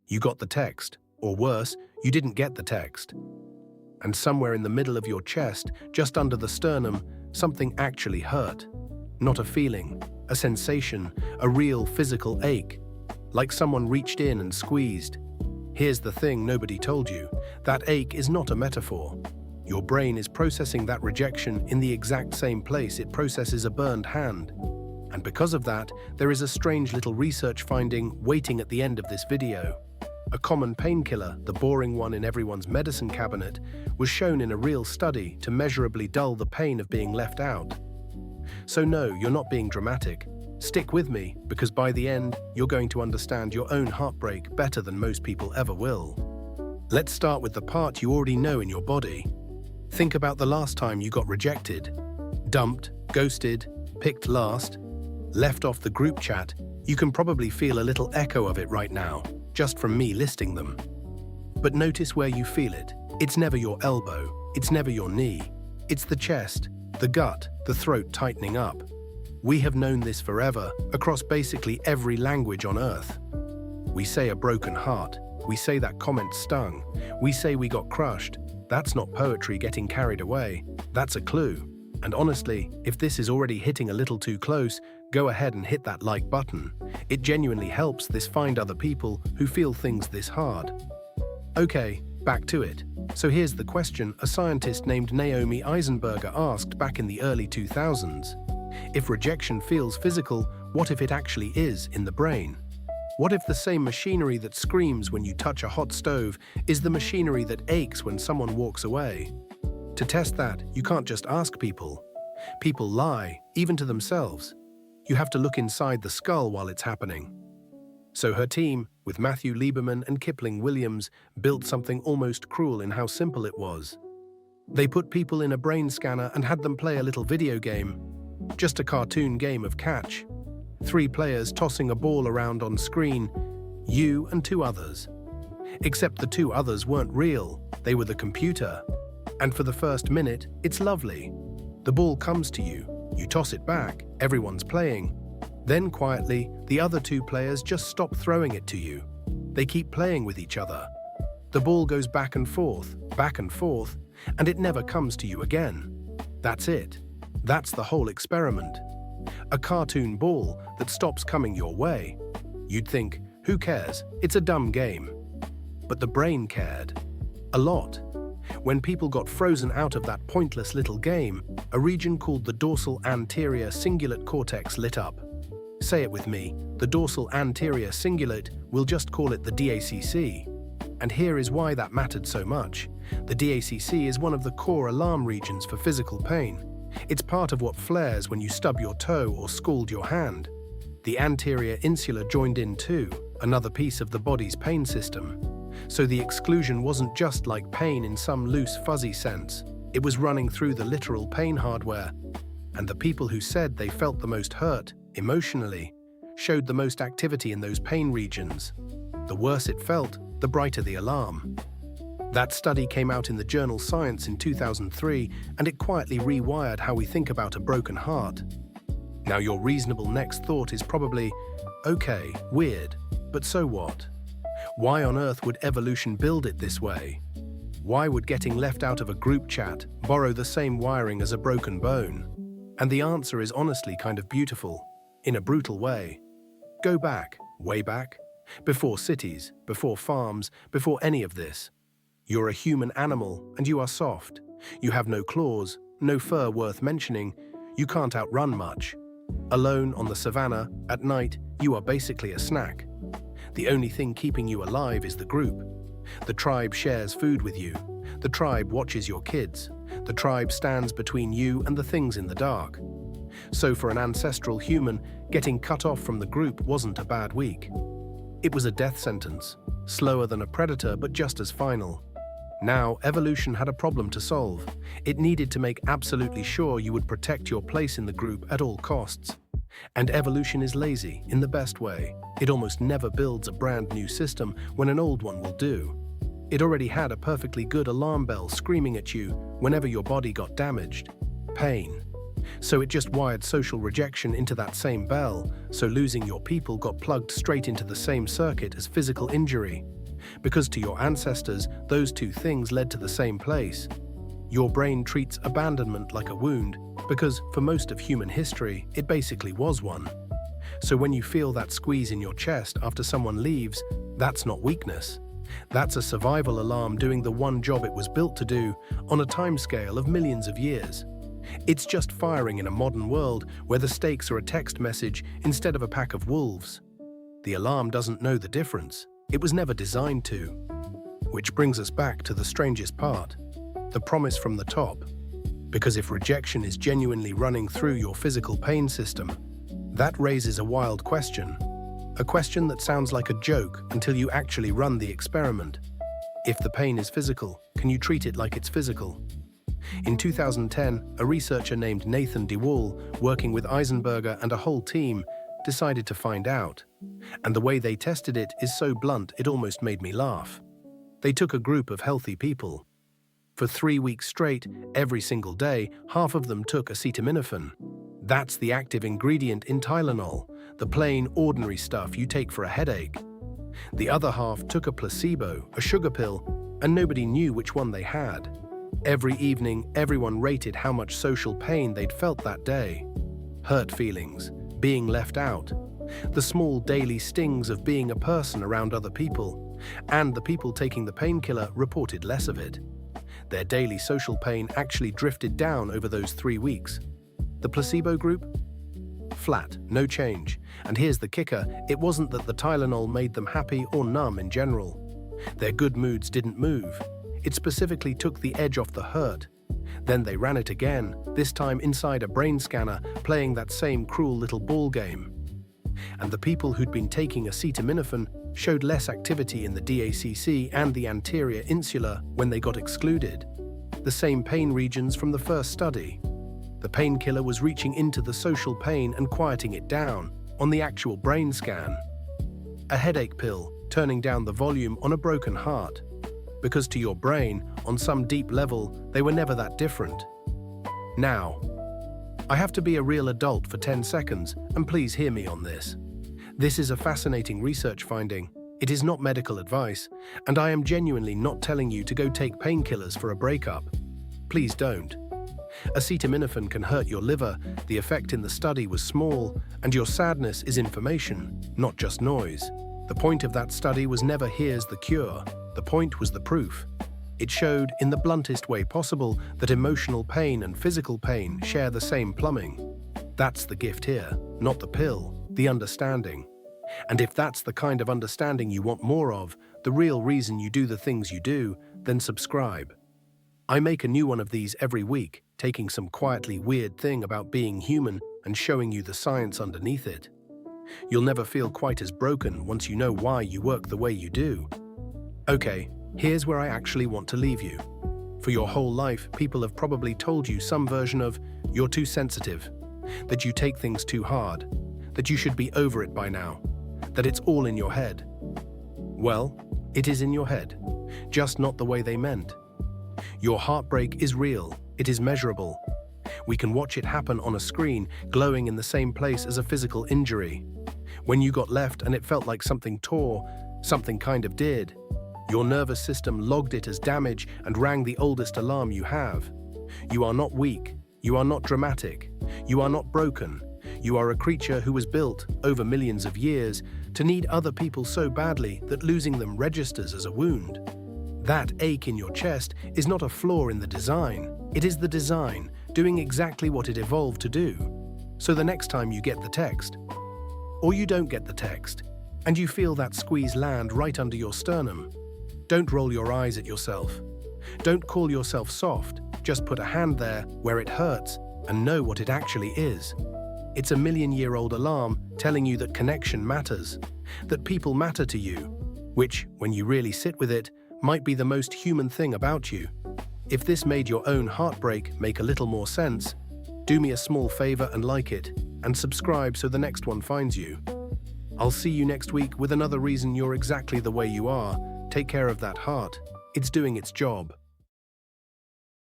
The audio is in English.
You got the text, or worse, you didn't get the text. And somewhere in the middle of your chest, just under the sternum, something actually hurt. Not a feeling, a sensation, a real physical ache, like someone reached in and squeezed. Here's the thing nobody told you. That ache is not a metaphor. Your brain is processing that rejection in the exact same place it processes a burned hand. And because of that, there is a strange little research finding waiting at the end of this video. A common painkiller, the boring one in everyone's medicine cabinet, was shown in a real study to measurably dull the pain of being left out. So no, you're not being dramatic. Stick with me, because by the end, you're going to understand your own heartbreak better than most people ever will. Let's start with the part you already know in your body. Think about the last time you got rejected. Dumped, ghosted, picked last, left off the group chat. You can probably feel a little echo of it right now, just from me listing them. But notice where you feel it. It's never your elbow, it's never your knee. It's the chest, the gut, the throat tightening up. We have known this forever, across basically every language on Earth. We say a broken heart. We say that comment stung. We say we got crushed. That's not poetry getting carried away. That's a clue. And honestly, if this is already hitting a little too close, go ahead and hit that like button. It genuinely helps this find other people who feel things this hard. Okay, back to it. So here's the question a scientist named Naomi Eisenberger asked back in the early 2000s. If rejection feels physical, what if it actually is in the brain? What if the same machinery that screams when you touch a hot stove is the machinery that aches when someone walks away? To test that, you can't just ask people. People lie, even to themselves. You have to look inside the skull while it's happening. So her team, with Matthew Lieberman and Lieberman Williams, built something almost cruel in how simple it was. They put people in a brain scanner and had them play a little video game. Just a cartoon game of catch. 3 players tossing a ball around on screen, you and 2 others. Except the 2 others weren't real, they were the computer. And for the first minute, it's lovely. The ball comes to you, you toss it back, everyone's playing. Then quietly, the other 2 players just stop throwing it to you. They keep playing with each other. The ball goes back and forth, and it never comes to you again. That's it. That's the whole experiment. A cartoon ball that stops coming your way. You'd think, who cares? It's a dumb game. But the brain cared. A lot. When people got frozen out of that pointless little game, a region called the dorsal anterior cingulate cortex lit up. Say it with me, the dorsal anterior cingulate, we'll just call it the dACC. And here is why that mattered so much. The dACC is one of the core alarm regions for physical pain. It's part of what flares when you stub your toe or scald your hand. The anterior insula joined in too, another piece of the body's pain system. So the exclusion wasn't just like pain in some loose, fuzzy sense. It was running through the literal pain hardware. And the people who said they felt the most hurt, emotionally, showed the most activity in those pain regions. The worse it felt, the brighter the alarm. That study came out in the journal Science in 2003, and it quietly rewired how we think about a broken heart. Now your reasonable next thought is probably, okay, weird, but so what? Why on earth would evolution build it this way? Why would getting left out of a group chat borrow the same wiring as a broken bone? And the answer is honestly kind of beautiful, in a brutal way. Go back, way back, before cities, before farms, before any of this. You're a human animal, and you are soft. You have no claws, no fur worth mentioning. You can't outrun much. Alone on the savannah, at night, you are basically a snack. The only thing keeping you alive is the group. The tribe shares food with you. The tribe watches your kids. The tribe stands between you and the things in the dark. So for an ancestral human, getting cut off from the group wasn't a bad week. It was a death sentence, slower than a predator but just as final. Now, evolution had a problem to solve. It needed to make absolutely sure you would protect your place in the group at all costs. And evolution is lazy, in the best way. It almost never builds a brand new system when an old one will do. It already had a perfectly good alarm bell screaming at you whenever your body got damaged. Pain. So it just wired social rejection into that same bell, so losing your people got plugged straight into the same circuit as physical injury. Because to your ancestors, those two things led to the same place. Your brain treats abandonment like a wound, because for most of human history, it basically was one. So when you feel that squeeze in your chest after someone leaves, that's not weakness. That's a survival alarm doing the one job it was built to do on a timescale of millions of years. It's just firing in a modern world where the stakes are a text message instead of a pack of wolves. The alarm doesn't know the difference. It was never designed to. Which brings us back to the strangest part, the promise from the top. Because if rejection is genuinely running through your physical pain system, that raises a wild question. A question that sounds like a joke until you actually run the experiment. If the pain is physical, can you treat it like it's physical? In 2010, a researcher named DeWall, working with Eisenberger and a whole team, decided to find out. And the way they tested it is so blunt it almost made me laugh. They took a group of healthy people. For 3 weeks straight, every single day, half of them took acetaminophen. That's the active ingredient in Tylenol, the plain, ordinary stuff you take for a headache. The other half took a placebo, a sugar pill, and nobody knew which one they had. Every evening, everyone rated how much social pain they'd felt that day. Hurt feelings, being left out, the small daily stings of being a person around other people, and the people taking the painkiller reported less of it. Their daily social pain actually drifted down over those 3 weeks. The placebo group? Flat, no change. And here's the kicker, it wasn't that the Tylenol made them happy or numb in general. Their good moods didn't move. It specifically took the edge off the hurt. Then they ran it again, this time inside a brain scanner, playing that same cruel little ball game. And the people who'd been taking acetaminophen showed less activity in the dACC and the anterior insula when they got excluded. The same pain regions from the first study. The painkiller was reaching into the social pain and quieting it down on the actual brain scan. A headache pill, turning down the volume on a broken heart. Because to your brain, on some deep level, they were never that different. Now, I have to be a real adult for 10 seconds, and please hear me on this. This is a fascinating research finding. It is not medical advice, and I am genuinely not telling you to go take painkillers for a breakup. Please don't. Acetaminophen can hurt your liver, the effect in the study was small, and your sadness is information, not just noise. The point of that study was never here's the cure. The point was the proof. It showed, in the bluntest way possible, that emotional pain and physical pain share the same plumbing. That's the gift here, not the pill, the understanding. And if that's the kind of understanding you want more of, the real reason you do the things you do, then subscribe. I make a new one of these every week, taking some quietly weird thing about being human and showing you the science underneath it. You'll never feel quite as broken once you know why you work the way you do. Okay, here's where I actually want to leave you. For your whole life, people have probably told you some version of, you're too sensitive, that you take things too hard, that you should be over it by now, that it's all in your head. Well, it is in your head, just not the way they meant. Your heartbreak is real, it is measurable. We can watch it happen on a screen, glowing in the same place as a physical injury. When you got left and it felt like something tore, something kind of did. Your nervous system logged it as damage and rang the oldest alarm you have. You are not weak, you are not dramatic, you are not broken. You are a creature who was built, over millions of years, to need other people so badly that losing them registers as a wound. That ache in your chest is not a flaw in the design, it is the design, doing exactly what it evolved to do. So the next time you get the text, or you don't get the text, and you feel that squeeze land right under your sternum, don't roll your eyes at yourself. Don't call yourself soft, just put a hand there where it hurts and know what it actually is. It's a million-year-old alarm telling you that connection matters, that people matter to you, which, when you really sit with it, might be the most human thing about you. If this made your own heartbreak make a little more sense, do me a small favor and like it, and subscribe so the next one finds you. I'll see you next week with another reason you're exactly the way you are. Take care of that heart. It's doing its job.